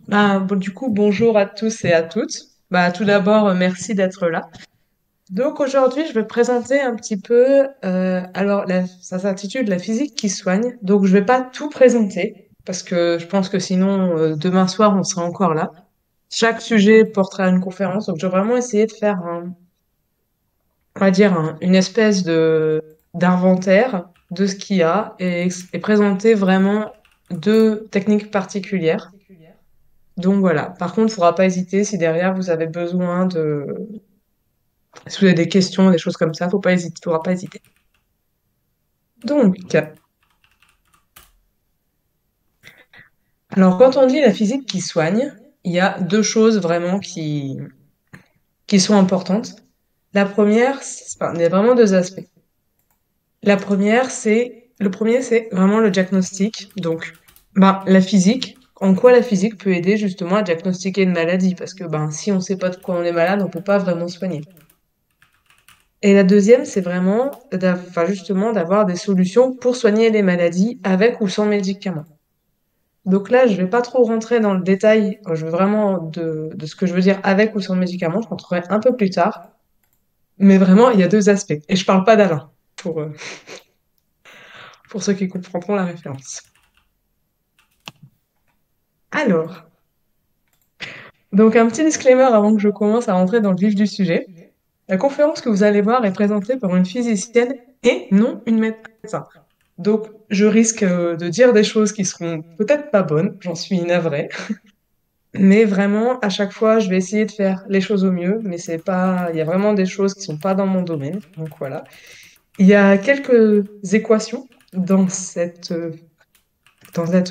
Du coup, bonjour à tous et à toutes. Tout d'abord, merci d'être là. Donc aujourd'hui, je vais présenter un petit peu, ça s'intitule La physique qui soigne. Donc je vais pas tout présenter parce que je pense que sinon, demain soir, on sera encore là. Chaque sujet portera une conférence. Donc je vais vraiment essayer de faire on va dire, une espèce d'inventaire de ce qu'il y a et présenter vraiment deux techniques particulières. Donc voilà. Par contre, il ne faudra pas hésiter si derrière vous avez besoin si vous avez des questions, des choses comme ça, faut pas hésiter, faudra pas hésiter. Donc, alors quand on dit la physique qui soigne, il y a deux choses vraiment qui sont importantes. La première, il y a vraiment deux aspects. Le premier, c'est vraiment le diagnostic. Donc, la physique, en quoi la physique peut aider justement à diagnostiquer une maladie, parce que si on sait pas de quoi on est malade, on peut pas vraiment soigner. Et la deuxième, c'est vraiment justement d'avoir des solutions pour soigner les maladies avec ou sans médicaments. Donc là, je vais pas trop rentrer dans le détail, je veux vraiment de ce que je veux dire avec ou sans médicaments, je rentrerai un peu plus tard. Mais vraiment, il y a deux aspects. Et je parle pas d'Alain, pour ceux qui comprendront la référence. Alors, donc un petit disclaimer avant que je commence à rentrer dans le vif du sujet. La conférence que vous allez voir est présentée par une physicienne et non une médecin. Donc, je risque de dire des choses qui seront peut-être pas bonnes, j'en suis navrée. Mais vraiment, à chaque fois, je vais essayer de faire les choses au mieux, mais c'est pas, il y a vraiment des choses qui sont pas dans mon domaine. Donc voilà. Il y a quelques équations dans cette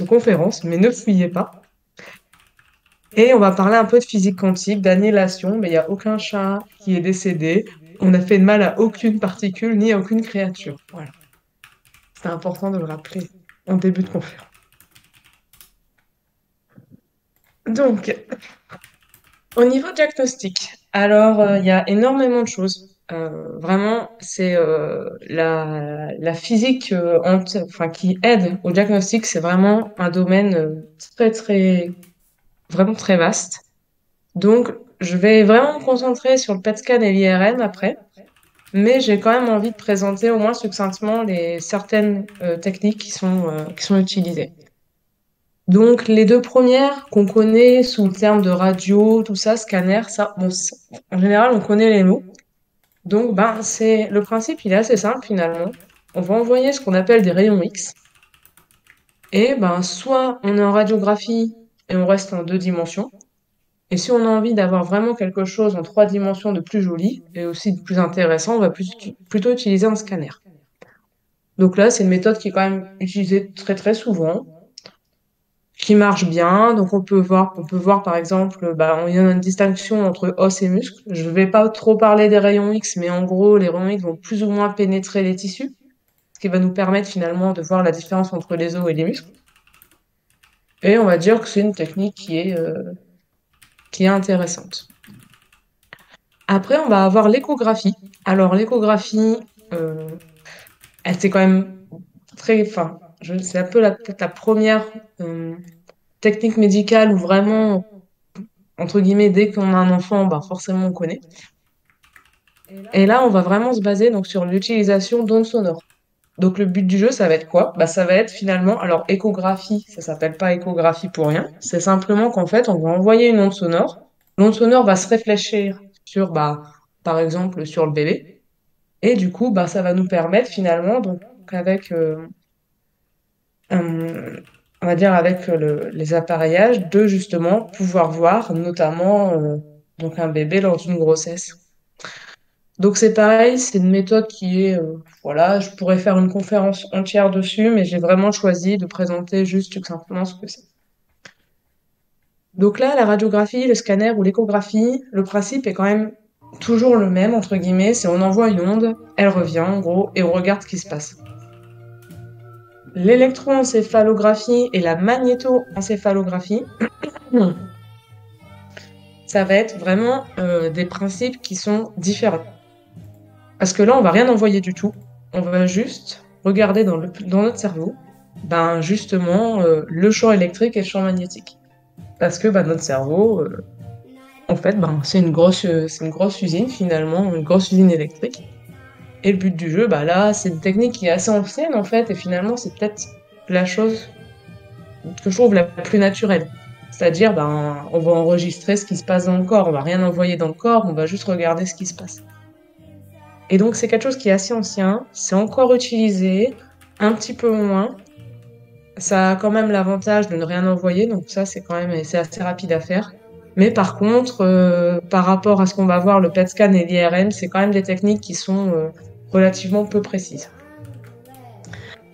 conférence, mais ne fouillez pas. Et on va parler un peu de physique quantique, d'annihilation, mais il n'y a aucun chat qui est décédé. On n'a fait de mal à aucune particule ni à aucune créature. Voilà. C'est important de le rappeler en début de conférence. Donc, au niveau diagnostic, alors il y a énormément de choses. Vraiment, c'est la physique qui aide au diagnostic, c'est vraiment un domaine vraiment très vaste. Donc, je vais vraiment me concentrer sur le PET scan et l'IRM après, mais j'ai quand même envie de présenter au moins succinctement certaines techniques qui sont utilisées. Donc, les deux premières qu'on connaît sous le terme de radio, tout ça, scanner, en général, on connaît les mots. Donc, le principe, il est assez simple finalement. On va envoyer ce qu'on appelle des rayons X. Et soit on est en radiographie et on reste en deux dimensions. Et si on a envie d'avoir vraiment quelque chose en trois dimensions de plus joli et aussi de plus intéressant, on va plutôt utiliser un scanner. Donc là, c'est une méthode qui est quand même utilisée très très souvent, qui marche bien. Donc on peut voir par exemple, il y a une distinction entre os et muscles. Je vais pas trop parler des rayons X, mais en gros, les rayons X vont plus ou moins pénétrer les tissus, ce qui va nous permettre finalement de voir la différence entre les os et les muscles. Et on va dire que c'est une technique qui est intéressante. Après, on va avoir l'échographie. Alors l'échographie, euh, elle c'est quand même c'est un peu peut-être la première technique médicale où vraiment entre guillemets, dès qu'on a un enfant, forcément on connaît. Et là, on va vraiment se baser donc sur l'utilisation d'ondes sonores. Donc le but du jeu, ça va être quoi? Ça va être finalement, alors échographie, ça s'appelle pas échographie pour rien. C'est simplement qu'en fait, on va envoyer une onde sonore. L'onde sonore va se réfléchir sur, par exemple, sur le bébé. Et du coup, ça va nous permettre finalement, donc avec, un- on va dire avec les appareillages, de justement pouvoir voir, notamment donc un bébé lors d'une grossesse. Donc c'est pareil, c'est une méthode qui est, voilà, je pourrais faire une conférence entière dessus, mais j'ai vraiment choisi de présenter juste succinctement ce que c'est. Donc là, la radiographie, le scanner ou l'échographie, le principe est quand même toujours le même, entre guillemets, c'est on envoie une onde, elle revient en gros, et on regarde ce qui se passe. L'électroencéphalographie et la magnétoencéphalographie, ça va être vraiment des principes qui sont différents. Parce que là, on va rien envoyer du tout. On va juste regarder dans notre cerveau, justement, le champ électrique et le champ magnétique. Parce que notre cerveau, en fait, c'est une grosse usine finalement, une grosse usine électrique. Et le but du jeu, là, c'est une technique qui est assez ancienne en fait, et finalement, c'est peut-être la chose que je trouve la plus naturelle. C'est-à-dire, on va enregistrer ce qui se passe dans le corps, on va rien envoyer dans le corps, on va juste regarder ce qui se passe. Et donc, c'est quelque chose qui est assez ancien, c'est encore utilisé, un petit peu moins. Ça a quand même l'avantage de ne rien envoyer, donc ça, c'est assez rapide à faire. Mais par contre, par rapport à ce qu'on va voir, le PET scan et l'IRM, c'est quand même des techniques qui sont relativement peu précises.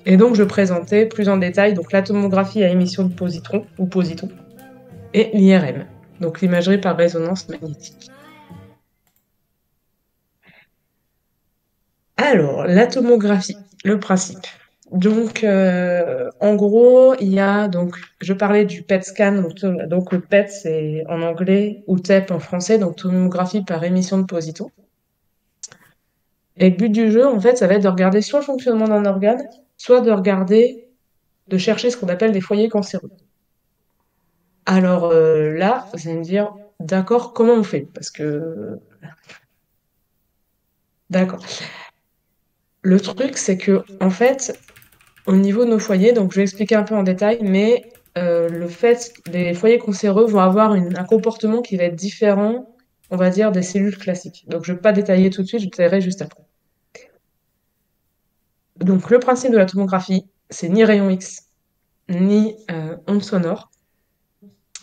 Et donc, je présentais plus en détail donc la tomographie à émission de positrons ou positons et l'IRM, donc l'imagerie par résonance magnétique. Alors, la tomographie, le principe. Donc, en gros, je parlais du PET scan, donc le PET c'est en anglais ou TEP en français, donc tomographie par émission de positons. Et le but du jeu, en fait, ça va être de regarder soit le fonctionnement d'un organe, soit de chercher ce qu'on appelle des foyers cancéreux. Alors là, vous allez me dire, d'accord, comment on fait? D'accord. Le truc, c'est que, en fait, au niveau de nos foyers, donc je vais expliquer un peu en détail, mais les foyers cancéreux vont avoir un comportement qui va être différent, on va dire, des cellules classiques. Donc je ne vais pas détailler tout de suite, je détaillerai juste après. Donc le principe de la tomographie, c'est ni rayon X, ni ondes sonores.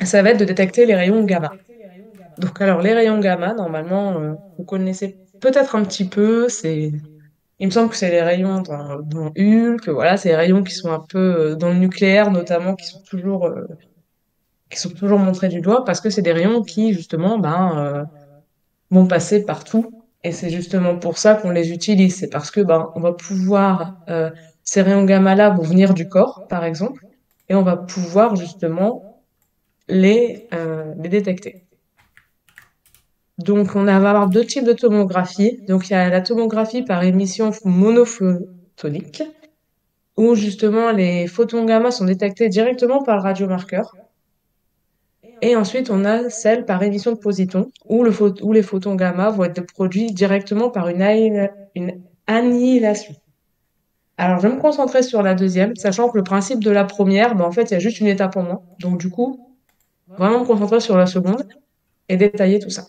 Ça va être de détecter les rayons gamma. Donc alors les rayons gamma, normalement, vous connaissez peut-être un petit peu, il me semble que c'est les rayons dans Hulk, voilà, c'est les rayons qui sont un peu dans le nucléaire notamment, qui sont toujours montrés du doigt parce que c'est des rayons qui justement vont passer partout. Et c'est justement pour ça qu'on les utilise. C'est parce que on va pouvoir ces rayons gamma-là vont venir du corps, par exemple, et on va pouvoir justement les détecter. Donc, va avoir deux types de tomographie. Donc, il y a la tomographie par émission monophotonique, où justement les photons gamma sont détectés directement par le radiomarqueur. Et ensuite, on a celle par émission de positons, où les photons gamma vont être produits directement par une annihilation. Alors, je vais me concentrer sur la deuxième, sachant que le principe de la première, en fait, il y a juste une étape en moins. Donc, du coup, vraiment me concentrer sur la seconde et détailler tout ça.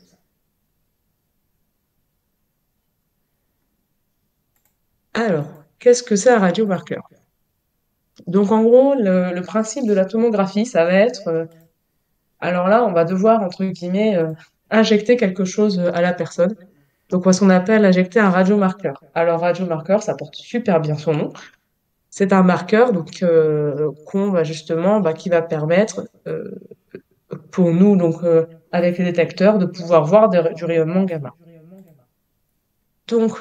Alors, qu'est-ce que c'est un radiomarqueur? Donc, en gros, le principe de la tomographie, ça va être, alors là, on va devoir, entre guillemets, injecter quelque chose à la personne. Donc, ce qu'on appelle injecter un radiomarqueur. Alors, radiomarqueur, ça porte super bien son nom. C'est un marqueur donc qu'on va justement, qui va permettre pour nous, donc avec les détecteurs, de pouvoir voir du rayonnement gamma. Donc,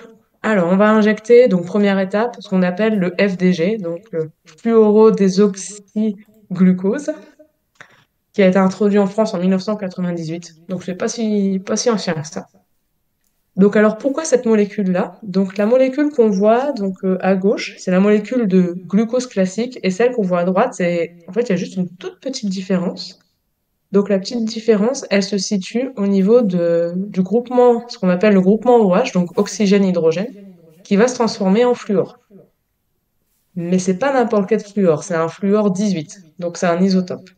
alors, on va injecter, donc première étape, ce qu'on appelle le FDG, donc le fluorodésoxyglucose, qui a été introduit en France en 1998. Donc, c'est pas si ancien que ça. Donc, alors, pourquoi cette molécule-là? Donc, la molécule qu'on voit donc, à gauche, c'est la molécule de glucose classique, et celle qu'on voit à droite, en fait, il y a juste une toute petite différence. Donc, la petite différence, elle se situe au niveau du groupement, ce qu'on appelle le groupement OH, donc oxygène-hydrogène, qui va se transformer en fluor. Mais c'est pas n'importe quel fluor, c'est un fluor 18, donc c'est un isotope.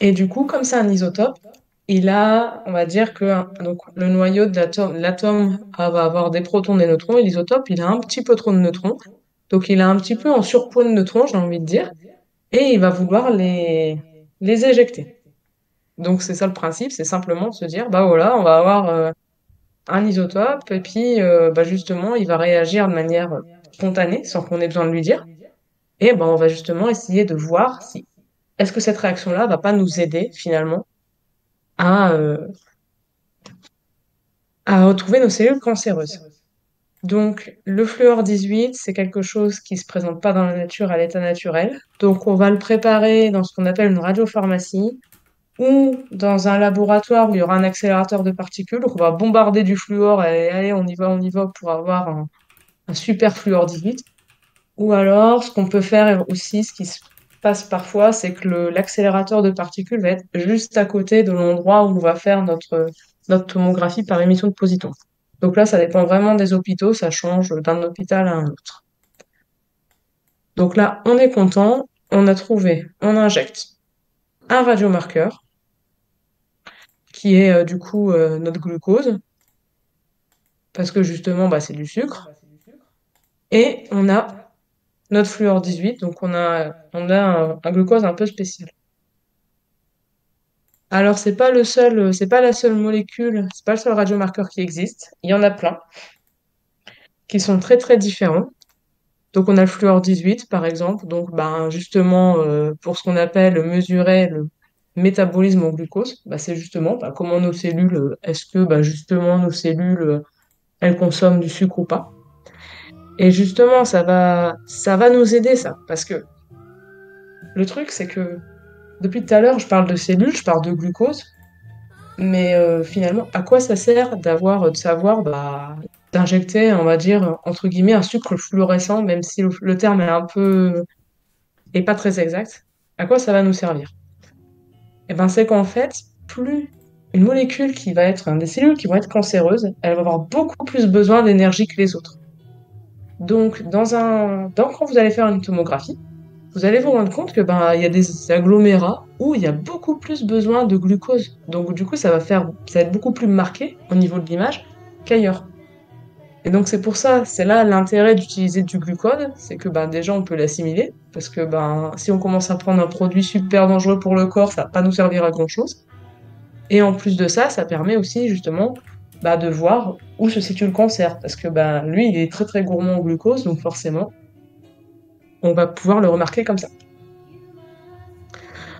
Et du coup, comme c'est un isotope, on va dire que donc, le noyau de l'atome va avoir des protons, des neutrons, et l'isotope, il a un petit peu trop de neutrons. Donc, il a un petit peu en surpoids de neutrons, j'ai envie de dire, et il va vouloir les éjecter. Donc, c'est ça le principe, c'est simplement de se dire, voilà, on va avoir un isotope, et puis, justement, il va réagir de manière spontanée, sans qu'on ait besoin de lui dire. Et on va justement essayer de voir si est-ce que cette réaction-là va pas nous aider, finalement, à, euh, à retrouver nos cellules cancéreuses. Donc, le fluor 18, c'est quelque chose qui se présente pas dans la nature à l'état naturel. Donc, on va le préparer dans ce qu'on appelle une radiopharmacie ou dans un laboratoire où il y aura un accélérateur de particules. Donc, on va bombarder du fluor et allez, on y va pour avoir un super fluor 18. Ou alors, ce qu'on peut faire aussi, ce qui se passe parfois, c'est que l'accélérateur de particules va être juste à côté de l'endroit où on va faire notre tomographie par émission de positons. Donc là, ça dépend vraiment des hôpitaux, ça change d'un hôpital à un autre. Donc là, on est content, on a trouvé, on injecte un radiomarqueur qui est du coup notre glucose, parce que justement, bah, c'est du sucre, et on a notre fluor 18, donc on a un glucose un peu spécial. Alors, c'est pas la seule molécule, c'est pas le seul radiomarqueur qui existe. Il y en a plein qui sont très très différents. Donc, on a le fluor 18, par exemple. Donc, ben, justement, pour ce qu'on appelle mesurer le métabolisme en glucose, bah, c'est justement bah, comment nos cellules, est-ce que bah, justement nos cellules, elles consomment du sucre ou pas. Et justement, ça va nous aider, ça. Parce que le truc, c'est que depuis tout à l'heure, je parle de cellules, je parle de glucose. Mais finalement, à quoi ça sert de savoir, bah, d'injecter, on va dire, entre guillemets, un sucre fluorescent, même si le terme est pas très exact. À quoi ça va nous servir? Eh ben, c'est qu'en fait, plus une molécule qui va être, des cellules qui vont être cancéreuses, elles vont avoir beaucoup plus besoin d'énergie que les autres. Donc, quand vous allez faire une tomographie, vous allez vous rendre compte que ben, il y a des agglomérats où il y a beaucoup plus besoin de glucose. Donc du coup, ça va être beaucoup plus marqué au niveau de l'image qu'ailleurs. Et donc c'est pour ça, c'est là l'intérêt d'utiliser du glucose, c'est que ben, déjà on peut l'assimiler, parce que ben, si on commence à prendre un produit super dangereux pour le corps, ça va pas nous servir à grand-chose. Et en plus de ça, ça permet aussi justement bah, de voir où se situe le cancer, parce que ben, lui, il est très très gourmand en glucose, donc forcément, on va pouvoir le remarquer comme ça.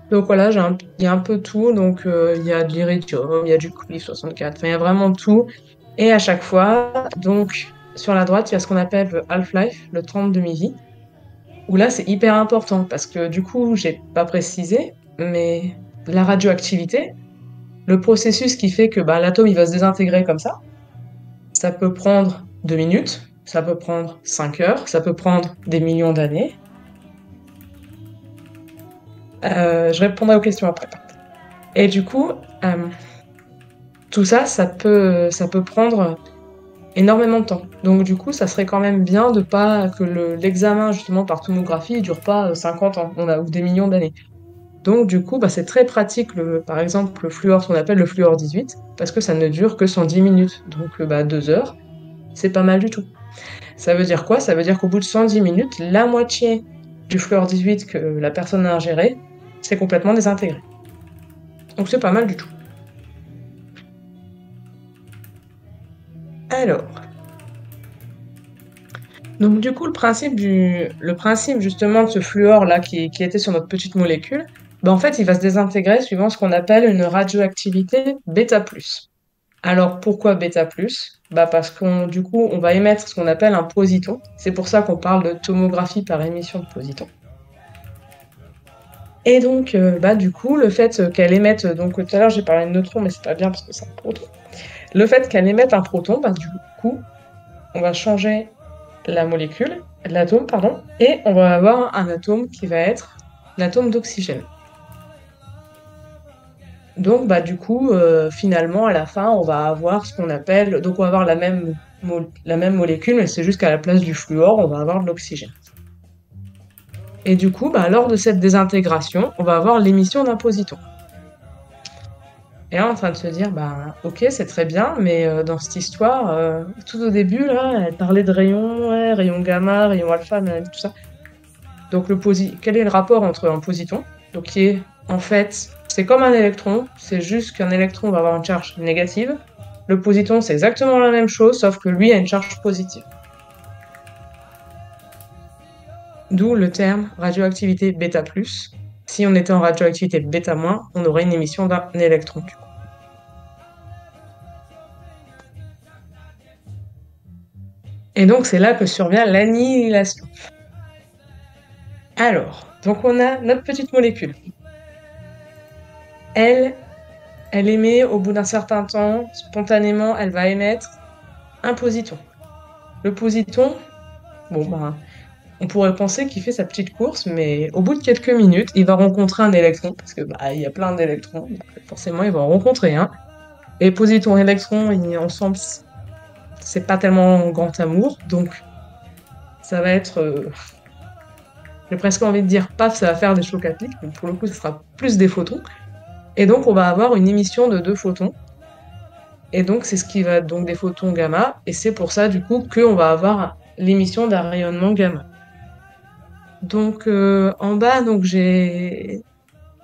Donc voilà, il y a un peu tout. Donc il y a de l'iridium, il y a du cuivre 64, enfin il y a vraiment tout. Et à chaque fois, donc sur la droite, il y a ce qu'on appelle le half-life, le temps de demi-vie, où là c'est hyper important parce que du coup, j'ai pas précisé, mais la radioactivité, le processus qui fait que bah, l'atome il va se désintégrer comme ça peut prendre 2 minutes, ça peut prendre 5 heures, ça peut prendre des millions d'années. Je répondrai aux questions après. Et du coup, tout ça, ça peut prendre énormément de temps. Donc du coup, ça serait quand même bien de pas que l'examen justement par tomographie dure pas 50 ans, ou des millions d'années. Donc du coup, bah, c'est très pratique, par exemple, le fluor, ce qu'on appelle le fluor 18, parce que ça ne dure que 110 minutes. Donc bah, 2 heures, c'est pas mal du tout. Ça veut dire quoi? Ça veut dire qu'au bout de 110 minutes, la moitié du fluor 18 que la personne a ingéré, c'est complètement désintégré. Donc c'est pas mal du tout. Alors, donc du coup, le principe justement de ce fluor là qui était sur notre petite molécule, bah, en fait, il va se désintégrer suivant ce qu'on appelle une radioactivité bêta+. Alors pourquoi bêta+? Bah parce qu'on du coup, on va émettre ce qu'on appelle un positon. C'est pour ça qu'on parle de tomographie par émission de positons. Et donc, bah du coup, le fait qu'elle émette, donc tout à l'heure j'ai parlé de neutrons, mais c'est pas bien parce que c'est un proton. Le fait qu'elle émette un proton, bah du coup, on va changer l'atome, pardon, et on va avoir un atome qui va être l'atome d'oxygène. Donc, bah, du coup, finalement, à la fin, on va avoir ce qu'on appelle, donc on va avoir la même molécule, mais c'est juste qu'à la place du fluor, on va avoir de l'oxygène. Et du coup, bah, lors de cette désintégration, on va avoir l'émission d'un positon. Et là, on est en train de se dire, bah, ok, c'est très bien, mais dans cette histoire, tout au début, là, elle parlait de rayons, ouais, rayons gamma, rayons alpha, tout ça. Donc, quel est le rapport entre un positon, donc qui est, en fait, c'est comme un électron, c'est juste qu'un électron va avoir une charge négative. Le positon, c'est exactement la même chose, sauf que lui a une charge positive. D'où le terme radioactivité bêta+. Si on était en radioactivité bêta-, on aurait une émission d'un électron. Et donc, c'est là que survient l'annihilation. Alors, donc on a notre petite molécule. Elle émet au bout d'un certain temps, spontanément, elle va émettre un positon. Le positon, bon, ben, On pourrait penser qu'il fait sa petite course, mais au bout de quelques minutes, il va rencontrer un électron, parce que bah, il y a plein d'électrons, donc forcément il va en rencontrer un. Et poser ton électron ensemble, c'est pas tellement grand amour, donc ça va être, j'ai presque envie de dire paf, ça va faire des chocs à pic, mais pour le coup, ce sera plus des photons. Et donc on va avoir une émission de 2 photons. Et donc c'est ce qui va donc des photons gamma, et c'est pour ça du coup qu'on va avoir l'émission d'un rayonnement gamma. Donc en bas, donc j'ai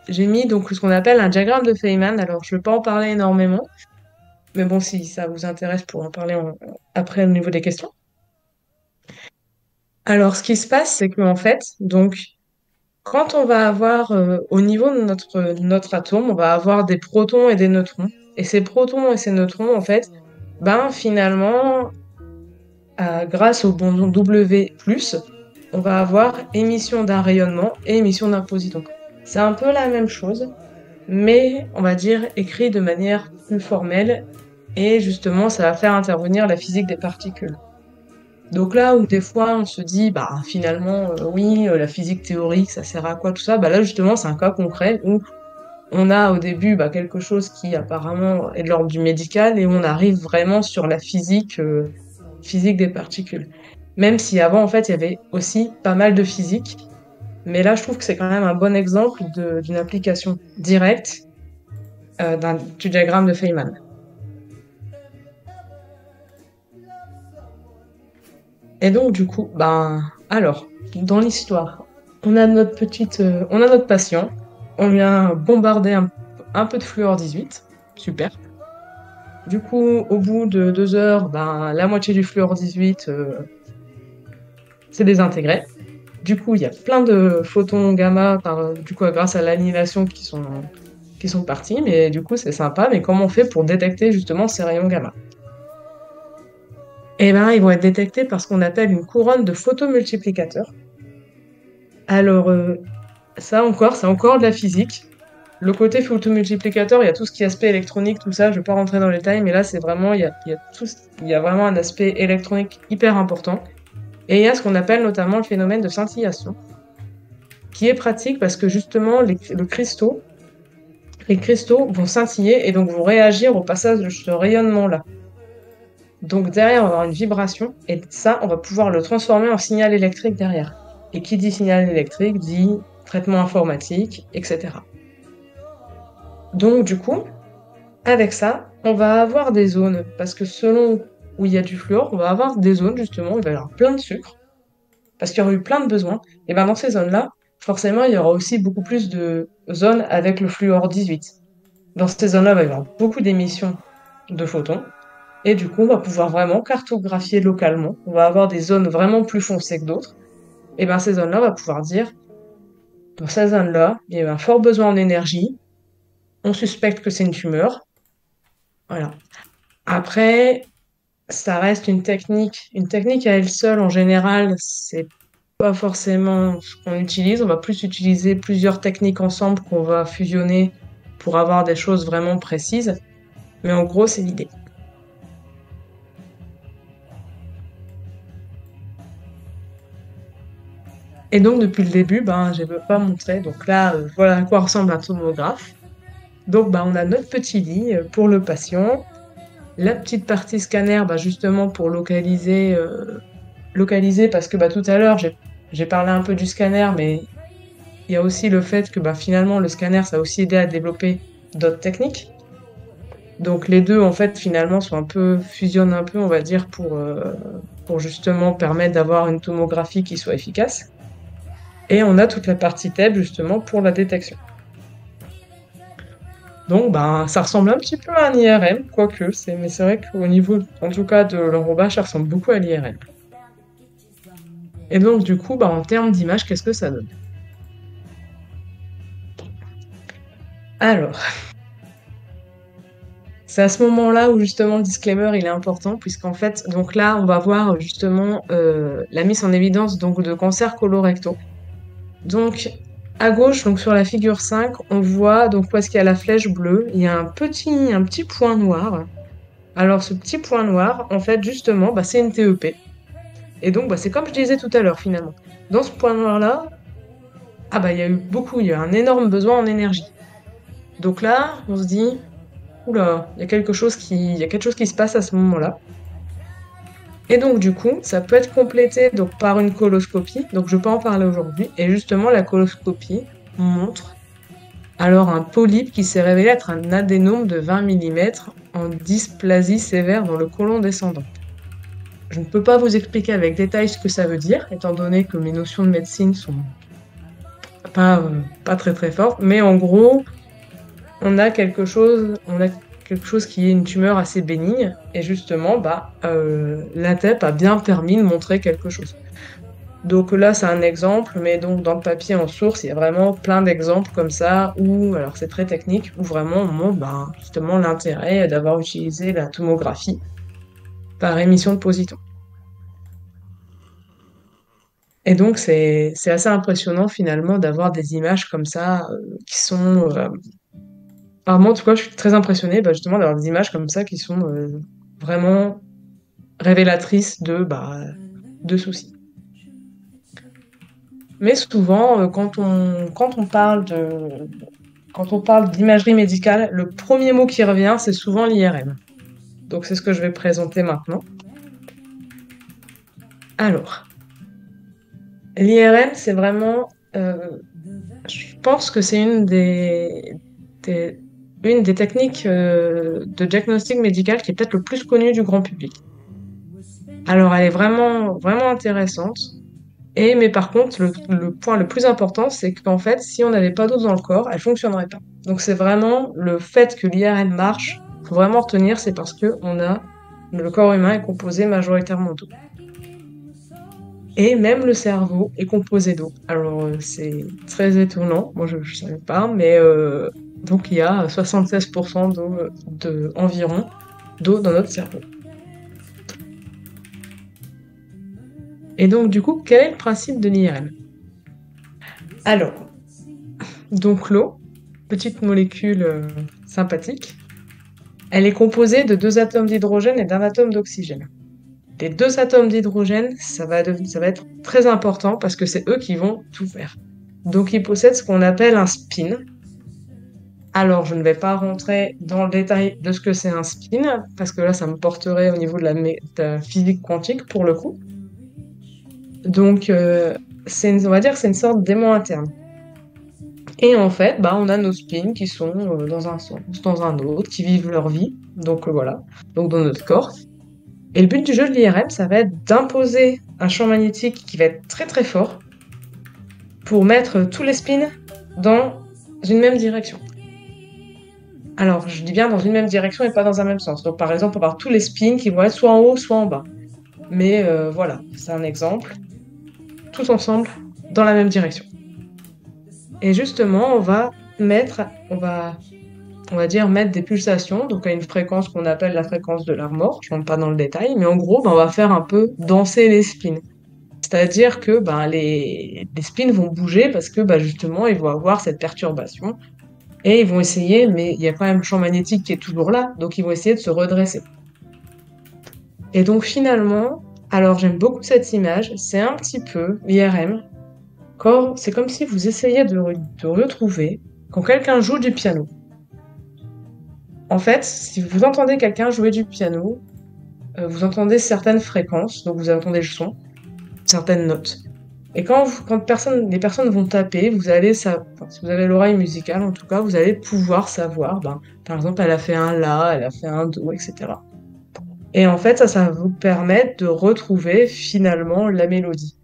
mis donc ce qu'on appelle un diagramme de Feynman. Alors je ne vais pas en parler énormément, mais bon, si ça vous intéresse, pour en parler après au niveau des questions. Alors ce qui se passe, c'est qu'en fait, donc quand on va avoir au niveau de notre atome, on va avoir des protons et des neutrons. Et ces protons et ces neutrons, en fait, ben finalement, grâce au boson W+, on va avoir émission d'un rayonnement et émission d'un positon. C'est un peu la même chose, mais on va dire écrit de manière plus formelle, et justement, ça va faire intervenir la physique des particules. Donc là où des fois on se dit, bah finalement, oui, la physique théorique, ça sert à quoi tout ça, bah là justement, c'est un cas concret où on a au début bah, quelque chose qui apparemment est de l'ordre du médical, et on arrive vraiment sur la physique des particules. Même si avant, en fait, il y avait aussi pas mal de physique, mais là, je trouve que c'est quand même un bon exemple d'une application directe du diagramme de Feynman. Et donc, du coup, ben, alors, dans l'histoire, on a notre patient, on lui a bombardé un peu de fluor 18, super. Du coup, au bout de 2 heures, ben, la moitié du fluor 18 s'est désintégré. Du coup, il y a plein de photons gamma, du coup, grâce à l'annihilation qui sont partis, mais du coup, c'est sympa. Mais comment on fait pour détecter justement ces rayons gamma? Eh ben, ils vont être détectés par ce qu'on appelle une couronne de photomultiplicateurs. Alors, ça encore, c'est encore de la physique. Le côté photomultiplicateur, il y a tout ce qui est aspect électronique, tout ça, je vais pas rentrer dans les détails, mais là, c'est vraiment, il y a vraiment un aspect électronique hyper important. Et il y a ce qu'on appelle notamment le phénomène de scintillation, qui est pratique parce que justement, les cristaux vont scintiller et donc vont réagir au passage de ce rayonnement-là. Donc derrière, on va avoir une vibration, et ça, on va pouvoir le transformer en signal électrique derrière. Et qui dit signal électrique dit traitement informatique, etc. Donc du coup, avec ça, on va avoir des zones, parce que selon où il y a du fluor, on va avoir des zones justement où il va y avoir plein de sucre, parce qu'il y aura eu plein de besoins. Et bien dans ces zones-là, forcément, il y aura aussi beaucoup plus de zones avec le fluor 18. Dans ces zones-là, il va y avoir beaucoup d'émissions de photons. Et du coup, on va pouvoir vraiment cartographier localement. On va avoir des zones vraiment plus foncées que d'autres. Et bien ces zones-là, on va pouvoir dire, dans ces zones-là, il y a eu un fort besoin en énergie. On suspecte que c'est une tumeur. Voilà. Après, ça reste une technique. Une technique à elle seule, en général, c'est pas forcément ce qu'on utilise. On va plus utiliser plusieurs techniques ensemble qu'on va fusionner pour avoir des choses vraiment précises. Mais en gros, c'est l'idée. Et donc, depuis le début, ben, je ne veux pas montrer. Donc là, voilà à quoi ressemble un tomographe. Donc, ben, on a notre petit lit pour le patient. La petite partie scanner, bah, justement pour localiser parce que bah, tout à l'heure, j'ai parlé un peu du scanner, mais il y a aussi le fait que bah, finalement, le scanner, ça a aussi aidé à développer d'autres techniques. Donc les deux, en fait, finalement, fusionnent un peu, on va dire, pour justement permettre d'avoir une tomographie qui soit efficace. Et on a toute la partie TEB, justement, pour la détection. Donc, ben, ça ressemble un petit peu à un IRM, quoique, mais c'est vrai qu'au niveau, en tout cas, de l'enrobage, ça ressemble beaucoup à l'IRM. Et donc, du coup, bah, en termes d'image, qu'est-ce que ça donne? Alors, c'est à ce moment-là où justement le disclaimer il est important, puisqu'en fait, donc là, on va voir justement la mise en évidence donc, de cancers colorectaux. Donc, à gauche, donc sur la figure 5, on voit donc où est-ce qu'il y a la flèche bleue, il y a un petit point noir. Alors, ce petit point noir, en fait, justement, bah, c'est une TEP. Et donc, bah, c'est comme je disais tout à l'heure, finalement. dans ce point noir-là, ah bah, il y a eu un énorme besoin en énergie. Donc là, on se dit, oula, il y a quelque chose qui se passe à ce moment-là. Et donc, du coup, ça peut être complété donc, par une coloscopie. Donc, je peux en parler aujourd'hui. Et justement, la coloscopie montre alors un polype qui s'est révélé être un adénome de 20 mm en dysplasie sévère dans le côlon descendant. Je ne peux pas vous expliquer avec détail ce que ça veut dire, étant donné que mes notions de médecine sont pas très très fortes. Mais en gros, on a quelque chose qui est une tumeur assez bénigne. Et justement, l'ATEP a bien permis de montrer quelque chose. Donc là, c'est un exemple, mais donc dans le papier en source, il y a vraiment plein d'exemples comme ça où, alors c'est très technique, où vraiment on montre justement l'intérêt d'avoir utilisé la tomographie par émission de positons. Et donc c'est assez impressionnant finalement d'avoir des images comme ça qui sont... Alors moi en tout cas, je suis très impressionnée justement d'avoir des images comme ça qui sont vraiment révélatrices de soucis. Mais souvent, quand on parle d'imagerie médicale, le premier mot qui revient, c'est souvent l'IRM. Donc c'est ce que je vais présenter maintenant. Alors, l'IRM, c'est vraiment, je pense que c'est des- une des techniques de diagnostic médical qui est peut-être le plus connue du grand public. Alors, elle est vraiment, vraiment intéressante. Mais par contre, le point le plus important, c'est qu'en fait, si on n'avait pas d'eau dans le corps, elle fonctionnerait pas. Donc c'est vraiment le fait que l'IRM marche, faut vraiment retenir, c'est parce que le corps humain est composé majoritairement d'eau. Et même le cerveau est composé d'eau. Alors c'est très étonnant, moi je ne savais pas, mais donc il y a 76% environ d'eau dans notre cerveau. Et donc du coup, quel est le principe de l'IRM? Alors, donc l'eau, petite molécule sympathique, elle est composée de 2 atomes d'hydrogène et d'un atome d'oxygène. Les 2 atomes d'hydrogène, ça va être très important parce que c'est eux qui vont tout faire. Donc ils possèdent ce qu'on appelle un spin. Alors je ne vais pas rentrer dans le détail de ce que c'est un spin, parce que là ça me porterait au niveau de la physique quantique pour le coup. Donc on va dire que c'est une sorte d'aimant interne. Et en fait, on a nos spins qui sont dans un sens, dans un autre, qui vivent leur vie, donc voilà, donc dans notre corps. Et le but du jeu de l'IRM, ça va être d'imposer un champ magnétique qui va être très très fort pour mettre tous les spins dans une même direction. Alors, je dis bien dans une même direction et pas dans un même sens. Donc, par exemple, on va avoir tous les spins qui vont être soit en haut, soit en bas. Mais voilà, c'est un exemple. Tous ensemble, dans la même direction. Et justement, on va dire mettre des pulsations, donc à une fréquence qu'on appelle la fréquence de l'armor. Je ne rentre pas dans le détail, mais en gros, on va faire un peu danser les spins. C'est-à-dire que les spins vont bouger parce que justement, ils vont avoir cette perturbation. Et ils vont essayer, mais il y a quand même le champ magnétique qui est toujours là, donc ils vont essayer de se redresser. Et donc finalement, alors j'aime beaucoup cette image, c'est un petit peu l'IRM. C'est comme si vous essayiez de retrouver quand quelqu'un joue du piano. En fait, si vous entendez quelqu'un jouer du piano, vous entendez certaines fréquences, donc vous entendez le son, certaines notes. Et quand les personnes vont taper, si vous avez l'oreille musicale en tout cas, vous allez pouvoir savoir, par exemple, elle a fait un la, elle a fait un do, etc. Et en fait, ça va vous permettre de retrouver finalement la mélodie.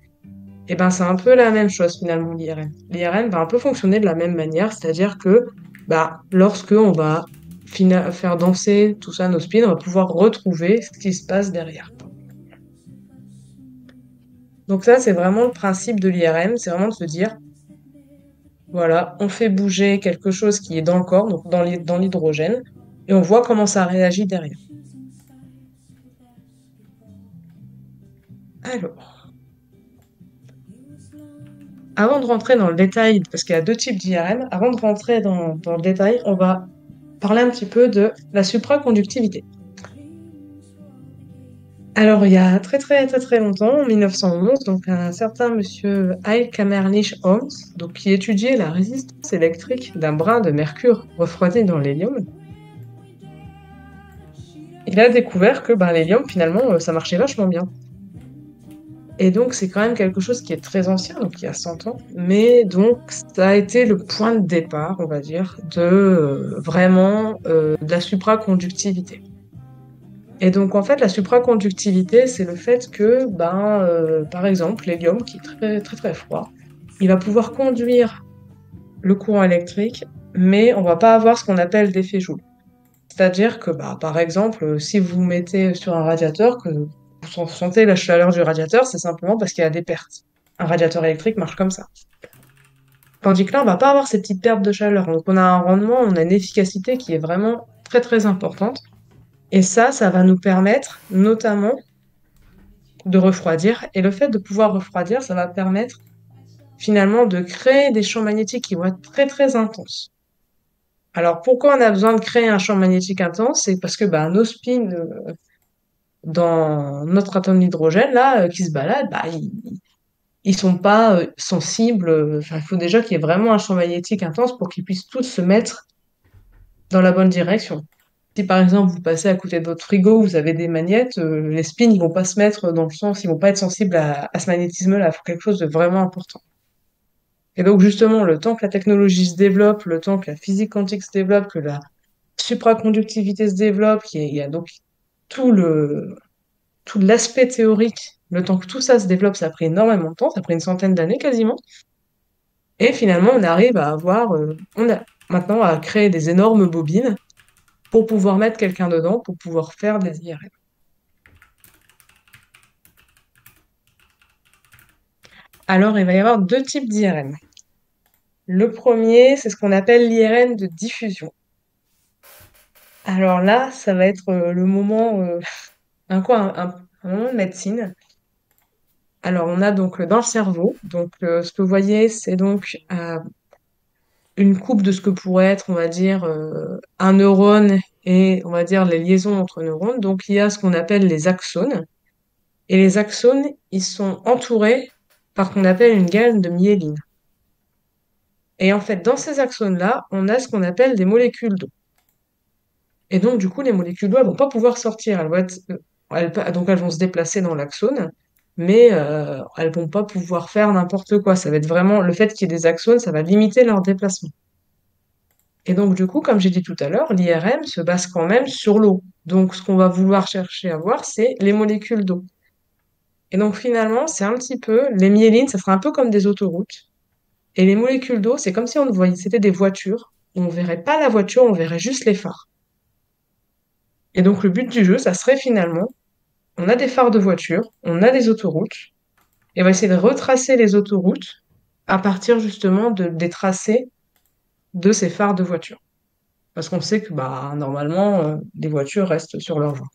Et c'est un peu la même chose finalement l'IRM. L'IRM va un peu fonctionner de la même manière, c'est-à-dire que lorsque on va faire danser tout ça nos spins, on va pouvoir retrouver ce qui se passe derrière. Donc ça, c'est vraiment le principe de l'IRM, c'est vraiment de se dire, voilà, on fait bouger quelque chose qui est dans le corps, donc dans l'hydrogène, et on voit comment ça réagit derrière. Alors, avant de rentrer dans le détail, parce qu'il y a 2 types d'IRM, avant de rentrer dans le détail, on va parler un petit peu de la supraconductivité. Alors, il y a très très très très longtemps, en 1911, donc un certain monsieur Heil Kamerlingh Holmes, donc qui étudiait la résistance électrique d'un brin de mercure refroidi dans l'hélium, il a découvert que ben, l'hélium, finalement, ça marchait vachement bien. Et donc, c'est quand même quelque chose qui est très ancien, donc il y a 100 ans, mais donc ça a été le point de départ, on va dire, de vraiment de la supraconductivité. Et donc, en fait, la supraconductivité, c'est le fait que, ben, par exemple, l'hélium, qui est très, très, très froid, il va pouvoir conduire le courant électrique, mais on va pas avoir ce qu'on appelle d'effet Joule. C'est-à-dire que, bah, par exemple, si vous mettez sur un radiateur, que vous sentez la chaleur du radiateur, c'est simplement parce qu'il y a des pertes. Un radiateur électrique marche comme ça. Tandis que là, on va pas avoir ces petites pertes de chaleur. Donc, on a un rendement, on a une efficacité qui est vraiment très, très importante. Et ça va nous permettre, notamment, de refroidir. Et le fait de pouvoir refroidir, ça va permettre finalement de créer des champs magnétiques qui vont être très très intenses. Alors pourquoi on a besoin de créer un champ magnétique intense? C'est parce que bah, nos spins dans notre atome d'hydrogène là qui se baladent, bah, ils sont pas sensibles. Enfin, il faut déjà qu'il y ait vraiment un champ magnétique intense pour qu'ils puissent tous se mettre dans la bonne direction. Si par exemple vous passez à côté de votre frigo, vous avez des magnétes, les spins ils vont pas se mettre dans le sens, ils vont pas être sensibles à ce magnétisme-là. Il faut quelque chose de vraiment important. Et donc justement, le temps que la technologie se développe, le temps que la physique quantique se développe, que la supraconductivité se développe, il y a donc tout tout l'aspect théorique, le temps que tout ça se développe, ça a pris énormément de temps, ça a pris une centaine d'années quasiment. Et finalement, on arrive à avoir, on a maintenant à créer des énormes bobines pour pouvoir mettre quelqu'un dedans, pour pouvoir faire des IRM. Alors, il va y avoir deux types d'IRM. Le premier, c'est ce qu'on appelle l'IRM de diffusion. Alors là, ça va être le moment, un moment de médecine. Alors, on a donc dans le cerveau, donc ce que vous voyez, c'est donc une coupe de ce que pourrait être, on va dire, un neurone et on va dire les liaisons entre neurones. Donc, il y a ce qu'on appelle les axones. Et les axones, ils sont entourés par ce qu'on appelle une gaine de myéline. Et en fait, dans ces axones-là, on a ce qu'on appelle des molécules d'eau. Et donc, du coup, les molécules d'eau, elles vont pas pouvoir sortir. Donc, elles vont se déplacer dans l'axone, mais elles vont pas pouvoir faire n'importe quoi. Ça va être vraiment le fait qu'il y ait des axones, ça va limiter leur déplacement. Et donc, du coup, comme j'ai dit tout à l'heure, l'IRM se base quand même sur l'eau. Donc, ce qu'on va vouloir chercher à voir, c'est les molécules d'eau. Et donc, finalement, c'est un petit peu, les myélines, ça sera un peu comme des autoroutes. Et les molécules d'eau, c'est comme si on voyait, c'était des voitures. On verrait pas la voiture, on verrait juste les phares. Et donc, le but du jeu, ça serait finalement, on a des phares de voiture, on a des autoroutes, et on va essayer de retracer les autoroutes à partir justement des tracés de ces phares de voiture. Parce qu'on sait que bah, normalement, les voitures restent sur leur voie.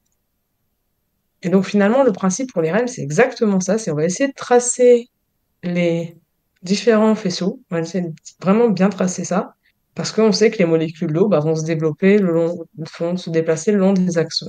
Et donc finalement, le principe pour les REM, c'est exactement ça, c'est on va essayer de tracer les différents faisceaux, on va essayer de vraiment bien tracer ça, parce qu'on sait que les molécules d'eau bah, vont se développer vont se déplacer le long des axes.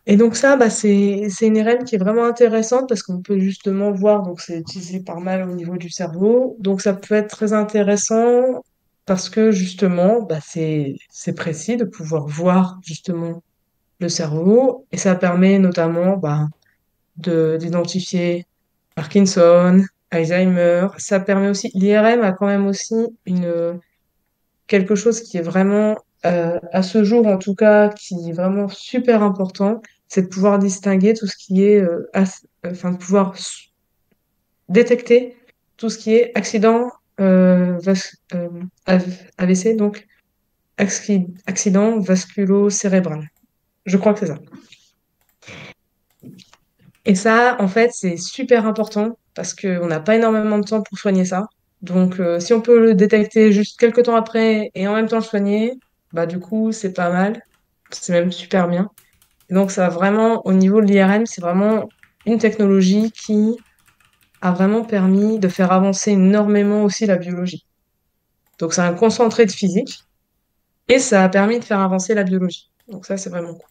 Et donc ça, bah, c'est une IRM qui est vraiment intéressante parce qu'on peut justement voir, donc c'est utilisé pas mal au niveau du cerveau, donc ça peut être très intéressant parce que justement, bah, c'est précis de pouvoir voir justement le cerveau et ça permet notamment bah, d'identifier Parkinson, Alzheimer. Ça permet aussi, l'IRM a quand même aussi quelque chose qui est vraiment, à ce jour en tout cas, qui est vraiment super important, c'est de pouvoir distinguer tout ce qui est, enfin de pouvoir détecter tout ce qui est accident AVC, donc accident vasculo-cérébral. Je crois que c'est ça. Et ça, en fait, c'est super important parce qu'on n'a pas énormément de temps pour soigner ça. Donc, si on peut le détecter juste quelques temps après et en même temps le soigner, bah du coup, c'est pas mal. C'est même super bien. Et donc, ça a vraiment, au niveau de l'IRM, c'est vraiment une technologie qui a vraiment permis de faire avancer énormément aussi la biologie. Donc, c'est un concentré de physique et ça a permis de faire avancer la biologie. Donc ça, c'est vraiment cool.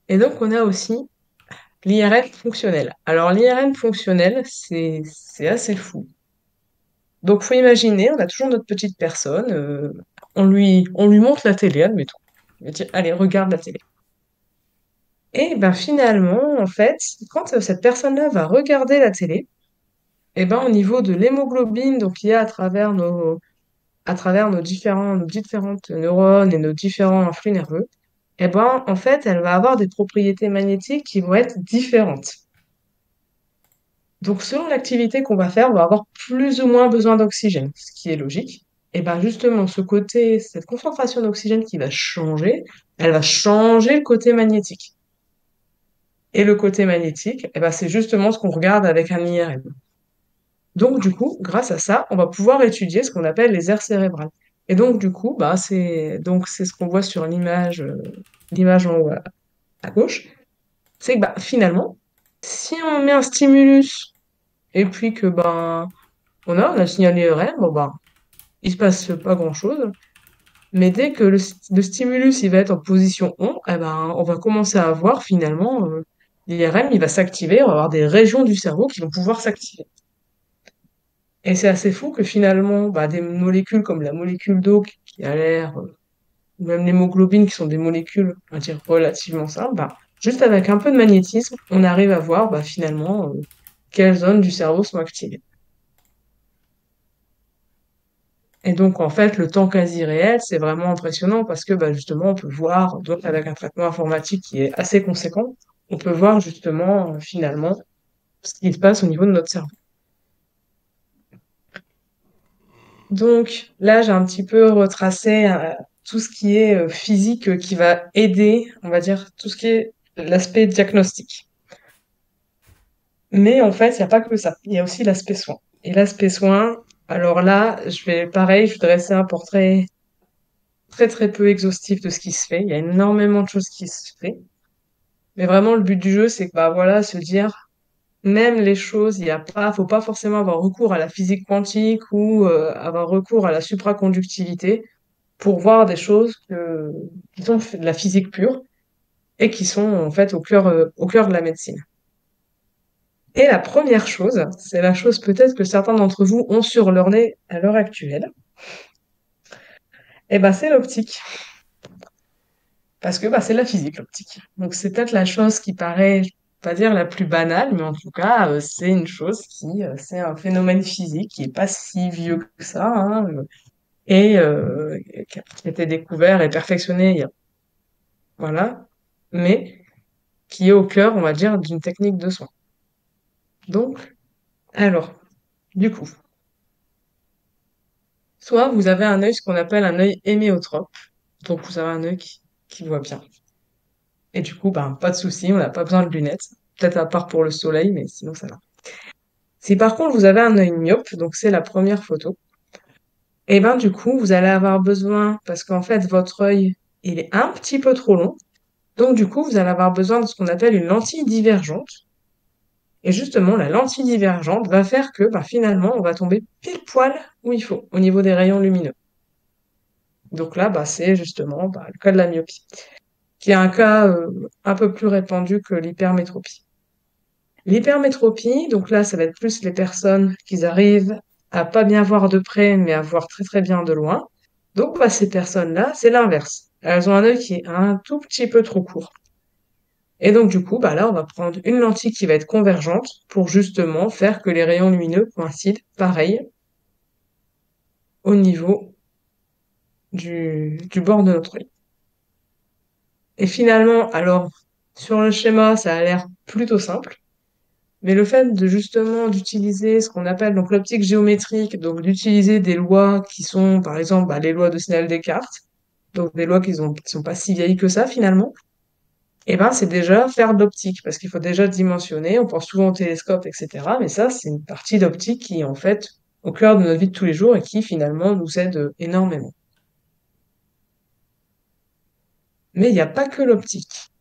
Et donc, on a aussi l'IRM fonctionnel. Alors, l'IRM fonctionnel, c'est assez fou. Donc, faut imaginer, on a toujours notre petite personne, on lui montre la télé, admettons. On lui dit, allez, regarde la télé. Et ben finalement, en fait, quand cette personne-là va regarder la télé, et ben au niveau de l'hémoglobine, donc il y a à travers nos différentes neurones et nos différents flux nerveux, et ben en fait, elle va avoir des propriétés magnétiques qui vont être différentes. Donc selon l'activité qu'on va faire, on va avoir plus ou moins besoin d'oxygène, ce qui est logique. Et ben justement, cette concentration d'oxygène qui va changer, elle va changer le côté magnétique. Et le côté magnétique, eh ben, c'est justement ce qu'on regarde avec un IRM. Donc, du coup, grâce à ça, on va pouvoir étudier ce qu'on appelle les aires cérébrales. Et donc, du coup, bah, c'est ce qu'on voit sur l'image en haut à gauche. C'est que bah, finalement, si on met un stimulus et puis que ben on a un signal IRM, bon bah il se passe pas grand-chose. Mais dès que le stimulus il va être en position on, eh ben, on va commencer à avoir finalement l'IRM il va s'activer, on va avoir des régions du cerveau qui vont pouvoir s'activer. Et c'est assez fou que finalement, bah, des molécules comme la molécule d'eau qui a l'air, ou même l'hémoglobine qui sont des molécules, on va dire, relativement simples, bah, juste avec un peu de magnétisme, on arrive à voir bah, finalement quelles zones du cerveau sont activées. Et donc, en fait, le temps quasi réel, c'est vraiment impressionnant parce que, bah, justement, on peut voir, donc avec un traitement informatique qui est assez conséquent, on peut voir justement, finalement, ce qui se passe au niveau de notre cerveau. Donc, là, j'ai un petit peu retracé tout ce qui est physique qui va aider, on va dire, tout ce qui est l'aspect diagnostic. Mais en fait, il n'y a pas que ça. Il y a aussi l'aspect soin. Et l'aspect soin, alors là, je vais dresser un portrait très très peu exhaustif de ce qui se fait. Il y a énormément de choses qui se fait. Mais vraiment, le but du jeu, c'est que, bah voilà, se dire, même les choses, faut pas forcément avoir recours à la physique quantique ou avoir recours à la supraconductivité pour voir des choses qui sont de la physique pure et qui sont en fait au cœur de la médecine. Et la première chose, c'est la chose peut-être que certains d'entre vous ont sur leur nez à l'heure actuelle, et ben c'est l'optique. Parce que bah, c'est la physique, l'optique. Donc c'est peut-être la chose qui paraît, je vais pas dire la plus banale, mais en tout cas, c'est une chose c'est un phénomène physique qui est pas si vieux que ça, hein, et qui a été découvert et perfectionné, voilà, mais qui est au cœur, on va dire, d'une technique de soin. Donc, alors, du coup, soit vous avez un œil, ce qu'on appelle un œil héméotrope, donc vous avez un œil qui voit bien. Et du coup, ben, pas de souci, on n'a pas besoin de lunettes. Peut-être à part pour le soleil, mais sinon ça va. Si par contre vous avez un œil myope, donc c'est la première photo, et ben du coup, vous allez avoir besoin, parce qu'en fait, votre œil, il est un petit peu trop long, donc du coup, vous allez avoir besoin de ce qu'on appelle une lentille divergente. Et justement, la lentille divergente va faire que, ben, finalement, on va tomber pile poil où il faut, au niveau des rayons lumineux. Donc là, bah, c'est justement bah, le cas de la myopie, qui est un cas un peu plus répandu que l'hypermétropie. L'hypermétropie, donc là, ça va être plus les personnes qui arrivent à pas bien voir de près, mais à voir très très bien de loin. Donc, bah, ces personnes-là, c'est l'inverse. Elles ont un œil qui est un tout petit peu trop court. Et donc, du coup, bah là, on va prendre une lentille qui va être convergente pour justement faire que les rayons lumineux coïncident pareil au niveau du bord de notre œil. Et finalement, alors, sur le schéma, ça a l'air plutôt simple. Mais le fait de justement d'utiliser ce qu'on appelle donc l'optique géométrique, donc d'utiliser des lois qui sont, par exemple, bah, les lois de Snell-Descartes, donc des lois qui sont pas si vieilles que ça finalement, et ben c'est déjà faire de l'optique, parce qu'il faut déjà dimensionner, on pense souvent au télescope, etc. Mais ça, c'est une partie d'optique qui est en fait au cœur de notre vie de tous les jours et qui finalement nous aide énormément. Mais il n'y a pas que l'optique.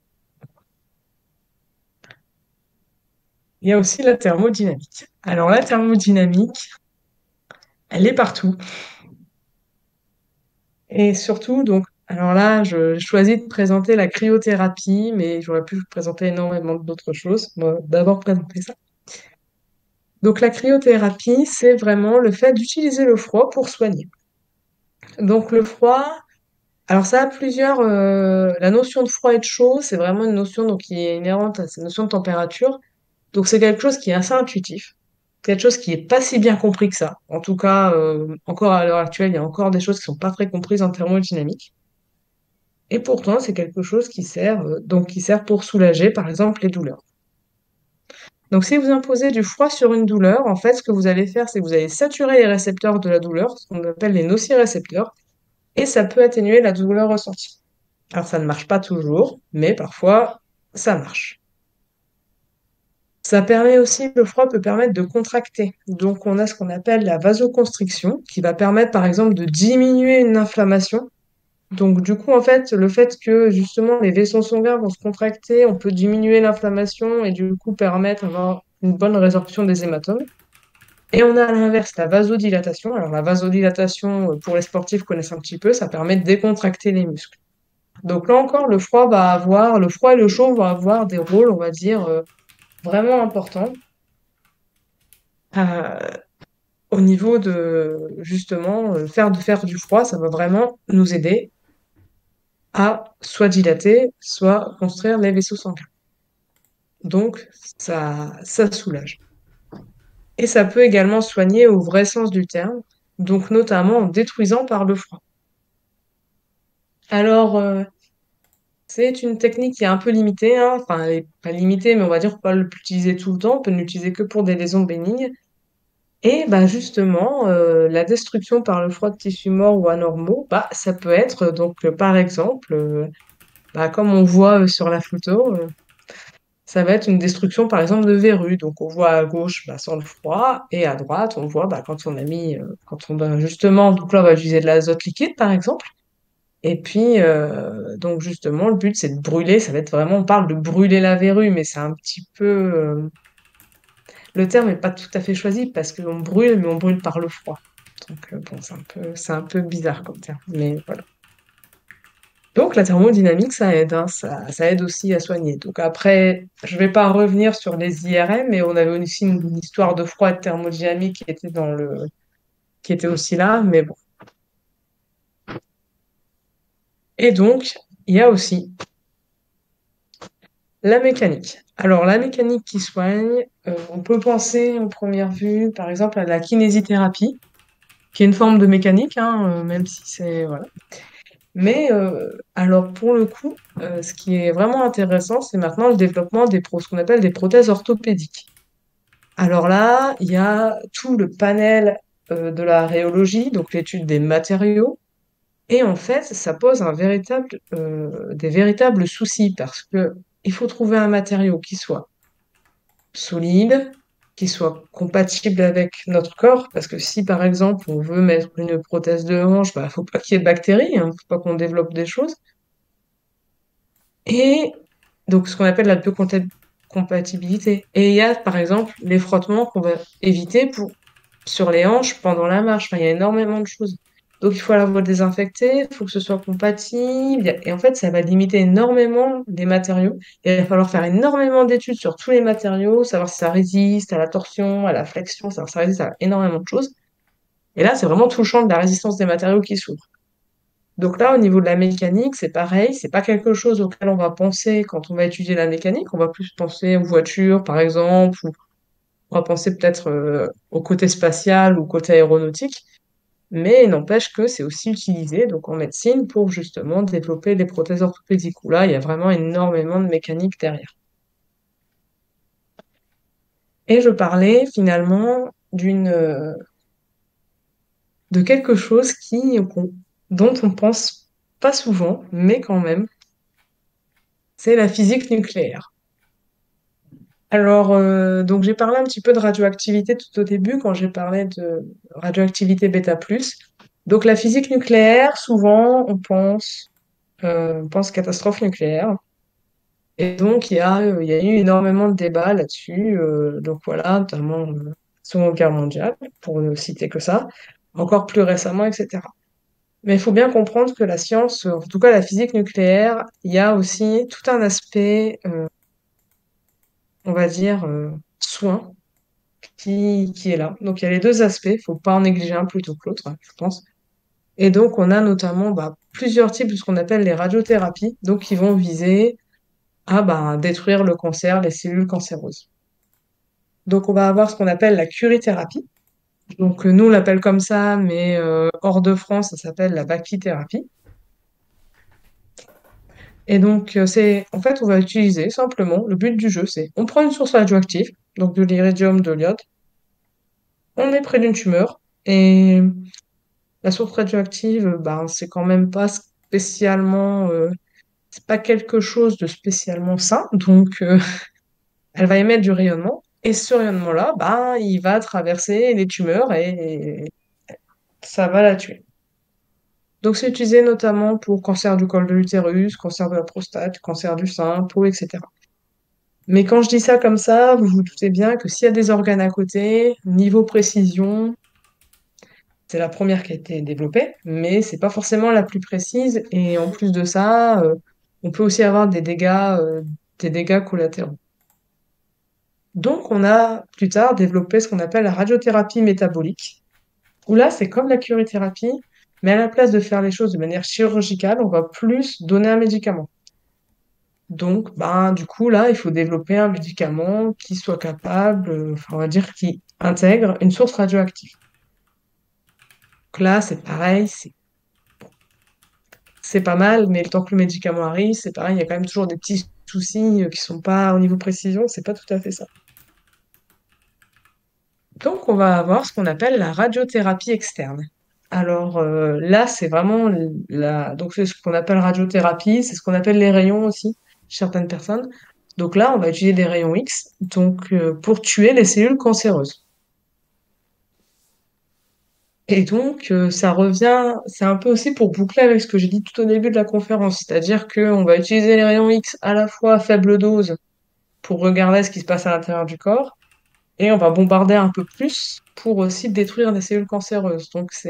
Il y a aussi la thermodynamique. Alors la thermodynamique, elle est partout. Et surtout, donc, Alors là, je choisis de présenter la cryothérapie, mais j'aurais pu présenter énormément d'autres choses. Moi, d'abord présenter ça. Donc la cryothérapie, c'est vraiment le fait d'utiliser le froid pour soigner. Donc le froid, alors ça a plusieurs... la notion de froid et de chaud, c'est vraiment une notion donc, qui est inhérente à cette notion de température. Donc c'est quelque chose qui est assez intuitif, quelque chose qui est pas si bien compris que ça. En tout cas, encore à l'heure actuelle, il y a encore des choses qui sont pas très comprises en thermodynamique. Et pourtant, c'est quelque chose qui sert, donc qui sert pour soulager, par exemple, les douleurs. Donc si vous imposez du froid sur une douleur, en fait, ce que vous allez faire, c'est que vous allez saturer les récepteurs de la douleur, ce qu'on appelle les nocicepteurs, et ça peut atténuer la douleur ressentie. Alors ça ne marche pas toujours, mais parfois, ça marche. Ça permet aussi, le froid peut permettre de contracter. Donc, on a ce qu'on appelle la vasoconstriction, qui va permettre, par exemple, de diminuer une inflammation. Donc, du coup, en fait, le fait que, justement, les vaisseaux sanguins vont se contracter, on peut diminuer l'inflammation et, du coup, permettre d'avoir une bonne résorption des hématomes. Et on a à l'inverse la vasodilatation. Alors, la vasodilatation, pour les sportifs connaissent un petit peu, ça permet de décontracter les muscles. Donc, là encore, le froid et le chaud vont avoir des rôles, on va dire, vraiment importants. Euh, Au niveau de justement faire du froid, ça va vraiment nous aider à soit dilater, soit construire les vaisseaux sanguins. Donc ça soulage. Et ça peut également soigner au vrai sens du terme, donc notamment en détruisant par le froid. Alors, c'est une technique qui est un peu limitée, hein. Enfin, elle est pas limitée, mais on va dire qu'on peut pas l'utiliser tout le temps, on peut l'utiliser que pour des lésions bénignes. Et bah justement, la destruction par le froid de tissus morts ou anormaux, bah ça peut être par exemple, bah, comme on voit sur la photo, ça va être une destruction par exemple de verrues. Donc on voit à gauche bah, sans le froid et à droite on voit bah, quand on a mis, quand on va justement, donc là on va utiliser de l'azote liquide par exemple. Et puis donc justement le but c'est de brûler, ça va être vraiment, on parle de brûler la verrue, mais c'est un petit peu le terme n'est pas tout à fait choisi parce qu'on brûle, mais on brûle par le froid. Donc, bon, c'est un peu bizarre comme terme, mais voilà. Donc, la thermodynamique, ça aide, hein, ça aide aussi à soigner. Donc, après, je vais pas revenir sur les IRM, mais on avait aussi une histoire de froid et de thermodynamique qui était aussi là, mais bon. Et donc, il y a aussi la mécanique. Alors, la mécanique qui soigne, on peut penser en première vue, par exemple, à la kinésithérapie, qui est une forme de mécanique, hein, même si c'est, voilà. Mais alors pour le coup, ce qui est vraiment intéressant, c'est maintenant le développement ce qu'on appelle des prothèses orthopédiques. Alors là, il y a tout le panel de la rhéologie, donc l'étude des matériaux, et en fait, ça pose des véritables soucis parce que il faut trouver un matériau qui soit solide, qui soit compatible avec notre corps, parce que si par exemple on veut mettre une prothèse de hanche, bah, faut pas qu'il y ait de bactéries, hein, faut pas qu'on développe des choses. Et donc, ce qu'on appelle la biocompatibilité. Et il y a, par exemple, les frottements qu'on va éviter sur les hanches pendant la marche. Enfin, il y a énormément de choses. Donc, il faut la voie désinfectée, il faut que ce soit compatible. Et en fait, ça va limiter énormément les matériaux. Et il va falloir faire énormément d'études sur tous les matériaux, savoir si ça résiste à la torsion, à la flexion, savoir si ça résiste à énormément de choses. Et là, c'est vraiment tout le champ de la résistance des matériaux qui s'ouvre. Donc là, au niveau de la mécanique, c'est pareil, c'est pas quelque chose auquel on va penser quand on va étudier la mécanique, on va plus penser aux voitures, par exemple, ou on va penser peut-être au côté spatial ou au côté aéronautique, mais il n'empêche que c'est aussi utilisé donc en médecine pour justement développer les prothèses orthopédiques, où là, il y a vraiment énormément de mécanique derrière. Et je parlais finalement de quelque chose dont on pense pas souvent, mais quand même, c'est la physique nucléaire. Alors, donc j'ai parlé un petit peu de radioactivité tout au début quand j'ai parlé de radioactivité bêta plus. Donc la physique nucléaire, souvent on pense catastrophe nucléaire. Et donc il y a eu énormément de débats là-dessus. Donc voilà, notamment Seconde Guerre mondiale, pour ne citer que ça, encore plus récemment, etc. Mais il faut bien comprendre que la science, en tout cas la physique nucléaire, il y a aussi tout un aspect, on va dire, soin qui est là. Donc il y a les deux aspects, il faut pas en négliger un plutôt que l'autre, hein, je pense. Et donc on a notamment plusieurs types de ce qu'on appelle les radiothérapies, donc qui vont viser à détruire le cancer, les cellules cancéreuses. Donc on va avoir ce qu'on appelle la curithérapie. Donc nous on l'appelle comme ça, mais hors de France ça s'appelle la bakithérapie. Et donc c'est en fait on va utiliser simplement le but du jeu, c'est on prend une source radioactive, donc de l'iridium, de l'iode, on met près d'une tumeur et la source radioactive, c'est quand même pas spécialement, c'est pas quelque chose de spécialement sain, donc elle va émettre du rayonnement. Et ce rayonnement-là, il va traverser les tumeurs et ça va la tuer. Donc c'est utilisé notamment pour cancer du col de l'utérus, cancer de la prostate, cancer du sein, peau, etc. Mais quand je dis ça comme ça, vous vous doutez bien que s'il y a des organes à côté, niveau précision, c'est la première qui a été développée, mais c'est pas forcément la plus précise. Et en plus de ça, on peut aussi avoir des dégâts collatéraux. Donc, on a plus tard développé ce qu'on appelle la radiothérapie métabolique, où là, c'est comme la curithérapie, mais à la place de faire les choses de manière chirurgicale, on va plus donner un médicament. Donc, du coup, là, il faut développer un médicament qui soit capable, enfin, on va dire, qui intègre une source radioactive. Donc là, c'est pareil, c'est pas mal, mais le temps que le médicament arrive, c'est pareil, il y a quand même toujours des petits soucis qui sont pas au niveau précision, c'est pas tout à fait ça. Donc, on va avoir ce qu'on appelle la radiothérapie externe. Alors là, c'est vraiment donc c'est ce qu'on appelle radiothérapie, c'est ce qu'on appelle les rayons aussi, chez certaines personnes. Donc là, on va utiliser des rayons X, donc pour tuer les cellules cancéreuses. Et donc, ça revient, c'est un peu aussi pour boucler avec ce que j'ai dit tout au début de la conférence, c'est-à-dire qu'on va utiliser les rayons X à la fois à faible dose pour regarder ce qui se passe à l'intérieur du corps, et on va bombarder un peu plus pour aussi détruire les cellules cancéreuses. Donc ça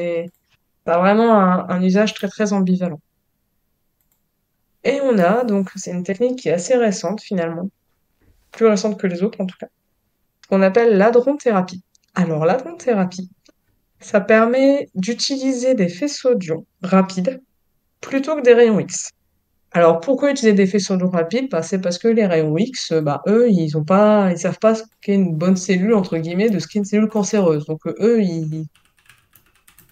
a vraiment un usage très très ambivalent. Et on a, donc c'est une technique qui est assez récente finalement, plus récente que les autres en tout cas, qu'on appelle l'hadrothérapie. Alors l'hadrothérapie, ça permet d'utiliser des faisceaux d'ions rapides plutôt que des rayons X. Alors pourquoi utiliser des faisceaux d'ions rapides? C'est parce que les rayons X, eux, ils savent pas ce qu'est une bonne cellule entre guillemets de ce qu'est une cellule cancéreuse. Donc eux, ils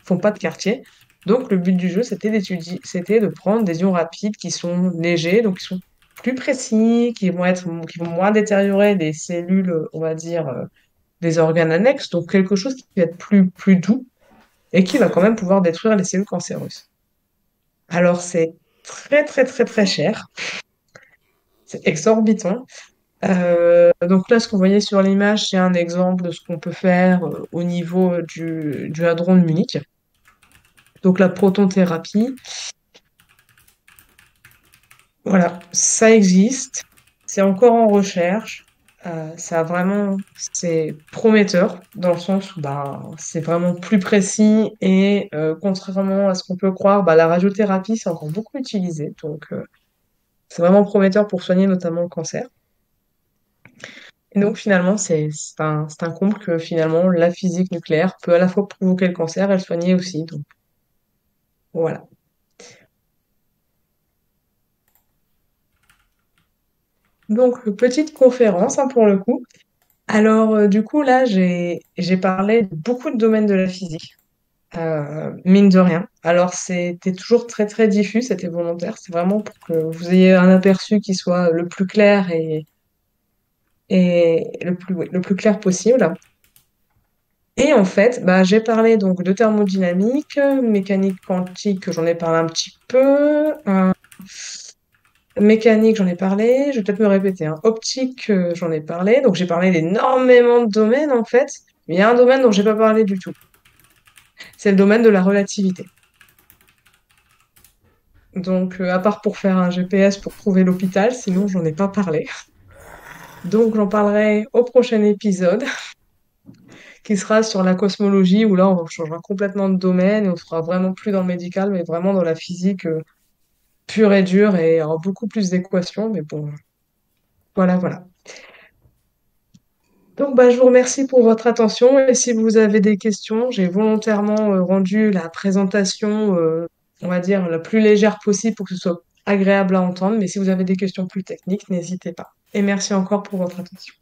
font pas de quartier. Donc le but du jeu, c'était de prendre des ions rapides qui sont légers, donc qui sont plus précis, qui vont moins détériorer les cellules, on va dire, des organes annexes, donc quelque chose qui va être plus doux et qui va quand même pouvoir détruire les cellules cancéreuses. Alors c'est très très très très cher, c'est exorbitant. Donc là, ce que vous voyez sur l'image, c'est un exemple de ce qu'on peut faire au niveau du hadron de Munich. Donc la protonthérapie, voilà, ça existe, c'est encore en recherche, c'est prometteur dans le sens où c'est vraiment plus précis et contrairement à ce qu'on peut croire, la radiothérapie c'est encore beaucoup utilisé, donc c'est vraiment prometteur pour soigner notamment le cancer. Et donc finalement c'est un comble que finalement la physique nucléaire peut à la fois provoquer le cancer et le soigner aussi, donc voilà. Donc petite conférence hein, pour le coup. Alors, du coup, là, j'ai parlé de beaucoup de domaines de la physique, mine de rien. Alors, c'était toujours très, très diffus, c'était volontaire. C'est vraiment pour que vous ayez un aperçu qui soit le plus clair et oui, le plus clair possible. Et en fait, j'ai parlé donc de thermodynamique, mécanique quantique, j'en ai parlé un petit peu, mécanique, j'en ai parlé, je vais peut-être me répéter, hein. Optique, j'en ai parlé, donc j'ai parlé d'énormément de domaines en fait, mais il y a un domaine dont j'ai pas parlé du tout, c'est le domaine de la relativité. Donc, à part pour faire un GPS pour trouver l'hôpital, sinon j'en ai pas parlé. Donc j'en parlerai au prochain épisode, qui sera sur la cosmologie, où là, on changera complètement de domaine et on sera vraiment plus dans le médical, mais vraiment dans la physique pure et dure et il y aura beaucoup plus d'équations. Mais bon, voilà, voilà. Donc, bah, je vous remercie pour votre attention et si vous avez des questions, j'ai volontairement rendu la présentation, on va dire, la plus légère possible pour que ce soit agréable à entendre. Mais si vous avez des questions plus techniques, n'hésitez pas. Et merci encore pour votre attention.